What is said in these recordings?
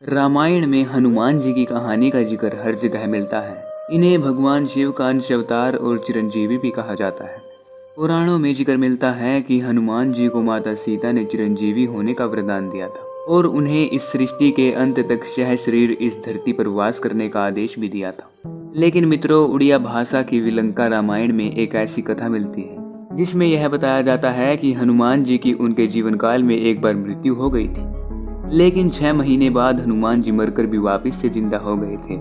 रामायण में हनुमान जी की कहानी का जिक्र हर जगह मिलता है। इन्हें भगवान शिव का अंश अवतार और चिरंजीवी भी कहा जाता है। पुराणों में जिक्र मिलता है कि हनुमान जी को माता सीता ने चिरंजीवी होने का वरदान दिया था और उन्हें इस सृष्टि के अंत तक शरीर इस धरती पर वास करने का आदेश भी दिया था। लेकिन मित्रों, उड़िया भाषा की विलंका रामायण में एक ऐसी कथा मिलती है जिसमें यह बताया जाता है कि हनुमान जी की उनके जीवन काल में एक बार मृत्यु हो गई थी, लेकिन 6 महीने बाद हनुमान जी मरकर भी वापस से जिंदा हो गए थे।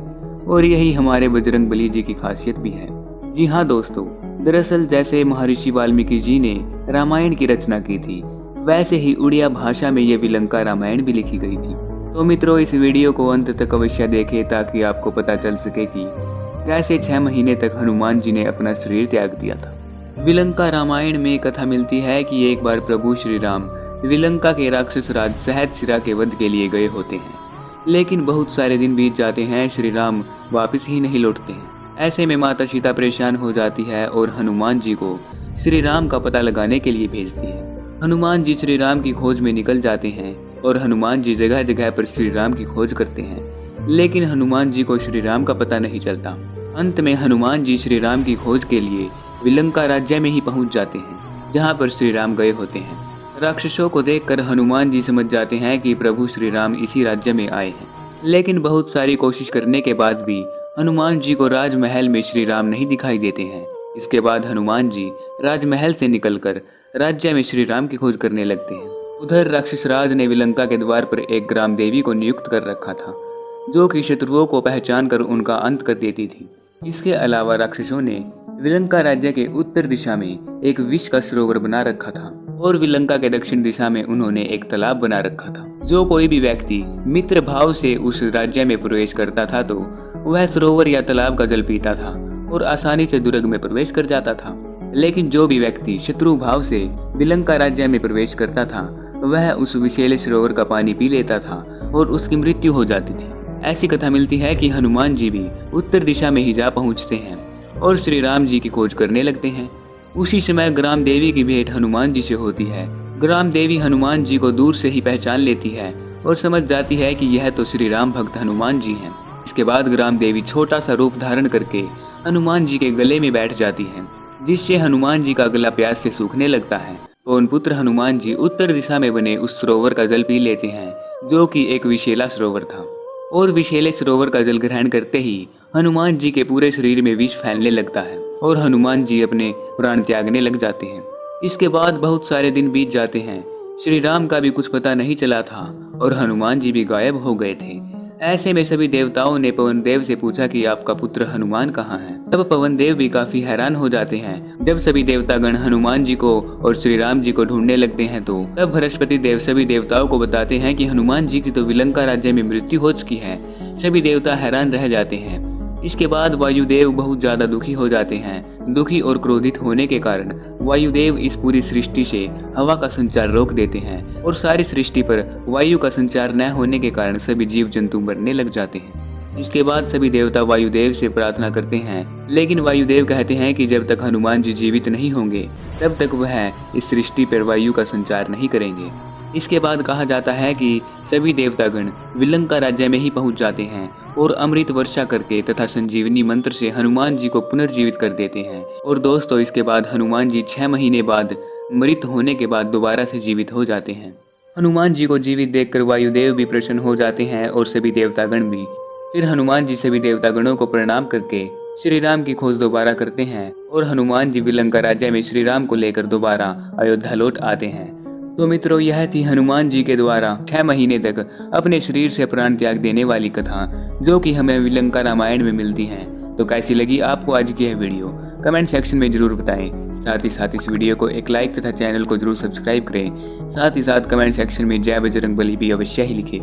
और यही हमारे बजरंगबली जी की खासियत भी है। जी हाँ दोस्तों, दरअसल जैसे महर्षि वाल्मीकि जी ने रामायण की रचना की थी, वैसे ही उड़िया भाषा में ये विलंका रामायण भी लिखी गई थी। तो मित्रों, इस वीडियो को अंत तक अवश्य देखें ताकि आपको पता चल सके कि कैसे 6 महीने तक हनुमान जी ने अपना शरीर त्याग दिया था। विलंका रामायण में कथा मिलती है कि एक बार प्रभु श्री राम विलंका के राक्षस राज सहस्त्रशिरा के वध के लिए गए होते हैं, लेकिन बहुत सारे दिन बीत जाते हैं, श्री राम वापस ही नहीं लौटते हैं। ऐसे में माता सीता परेशान हो जाती है और हनुमान जी को श्री राम का पता लगाने के लिए भेजती है। हनुमान जी श्री राम की खोज में निकल जाते हैं और हनुमान जी जगह जगह पर श्री राम की खोज करते हैं, लेकिन हनुमान जी को श्री राम का पता नहीं चलता। अंत में हनुमान जी श्री राम की खोज के लिए विलंका राज्य में ही पहुंच जाते हैं, जहां पर श्री राम गए होते हैं। राक्षसों को देखकर हनुमान जी समझ जाते हैं कि प्रभु श्री राम इसी राज्य में आए हैं, लेकिन बहुत सारी कोशिश करने के बाद भी हनुमान जी को राजमहल में श्री राम नहीं दिखाई देते हैं। इसके बाद हनुमान जी राजमहल से निकलकर राज्य में श्री राम की खोज करने लगते हैं। उधर राक्षस राज ने विलंका के द्वार पर एक ग्राम देवी को नियुक्त कर रखा था, जो कि शत्रुओं को पहचान कर उनका अंत कर देती थी। इसके अलावा राक्षसों ने विलंका राज्य के उत्तर दिशा में एक विष का सरोवर बना रखा था और विलंका के दक्षिण दिशा में उन्होंने एक तालाब बना रखा था। जो कोई भी व्यक्ति मित्र भाव से उस राज्य में प्रवेश करता था तो वह सरोवर या तालाब का जल पीता था और आसानी से दुर्ग में प्रवेश कर जाता था। लेकिन जो भी व्यक्ति शत्रु भाव से विलंका राज्य में प्रवेश करता था, वह उस विषैले सरोवर का पानी पी लेता था और उसकी मृत्यु हो जाती थी। ऐसी कथा मिलती है कि हनुमान जी भी उत्तर दिशा में ही जा पहुंचते हैं और श्री राम जी की खोज करने लगते हैं। उसी समय ग्राम देवी की भेंट हनुमान जी से होती है। ग्राम देवी हनुमान जी को दूर से ही पहचान लेती है और समझ जाती है कि यह तो श्री राम भक्त हनुमान जी हैं। इसके बाद ग्राम देवी छोटा सा रूप धारण करके हनुमान जी के गले में बैठ जाती है, जिससे हनुमान जी का गला प्यास से सूखने लगता है। पवन पुत्र हनुमान जी उत्तर दिशा में बने उस सरोवर का जल पी लेते हैं, जो कि एक विषैला सरोवर था। और विषैले सरोवर का जल ग्रहण करते ही हनुमान जी के पूरे शरीर में विष फैलने लगता है और हनुमान जी अपने प्राण त्यागने लग जाते हैं। इसके बाद बहुत सारे दिन बीत जाते हैं, श्री राम का भी कुछ पता नहीं चला था और हनुमान जी भी गायब हो गए थे। ऐसे में सभी देवताओं ने पवन देव से पूछा कि आपका पुत्र हनुमान कहाँ है। तब पवन देव भी काफी हैरान हो जाते हैं। जब सभी देवतागण हनुमान जी को और श्री राम जी को ढूंढने लगते हैं तो तब बृहस्पति देव सभी देवताओं को बताते हैं कि हनुमान जी की तो विलंका राज्य में मृत्यु हो चुकी है। सभी देवता हैरान रह जाते हैं। इसके बाद वायुदेव बहुत ज्यादा दुखी हो जाते हैं। दुखी और क्रोधित होने के कारण वायुदेव इस पूरी सृष्टि से हवा का संचार रोक देते हैं और सारी सृष्टि पर वायु का संचार न होने के कारण सभी जीव जंतु मरने लग जाते हैं। इसके बाद सभी देवता वायुदेव से प्रार्थना करते हैं, लेकिन वायुदेव कहते हैं कि जब तक हनुमान जी जीवित नहीं होंगे तब तक वह इस सृष्टि पर वायु का संचार नहीं करेंगे। इसके बाद कहा जाता है कि सभी देवतागण विलंका राज्य में ही पहुंच जाते हैं और अमृत वर्षा करके तथा संजीवनी मंत्र से हनुमान जी को पुनर्जीवित कर देते हैं। और दोस्तों, इसके बाद हनुमान जी 6 महीने बाद मृत होने के बाद दोबारा से जीवित हो जाते हैं। हनुमान जी को जीवित देखकर वायुदेव भी प्रसन्न हो जाते हैं और सभी देवतागण भी। फिर हनुमान जी सभी देवतागणों को प्रणाम करके श्री राम की खोज दोबारा करते हैं और हनुमान जी विलंका राज्य में श्री राम को लेकर दोबारा अयोध्या लौट आते हैं। तो मित्रों, यह थी हनुमान जी के द्वारा 6 महीने तक अपने शरीर से प्राण त्याग देने वाली कथा, जो कि हमें विलंका रामायण में मिलती है। तो कैसी लगी आपको आज की यह वीडियो, कमेंट सेक्शन में जरूर बताएं। साथ ही साथ इस वीडियो को एक लाइक तथा चैनल को जरूर सब्सक्राइब करें। साथ ही साथ कमेंट सेक्शन में जय बजरंगबली भी अवश्य ही लिखें।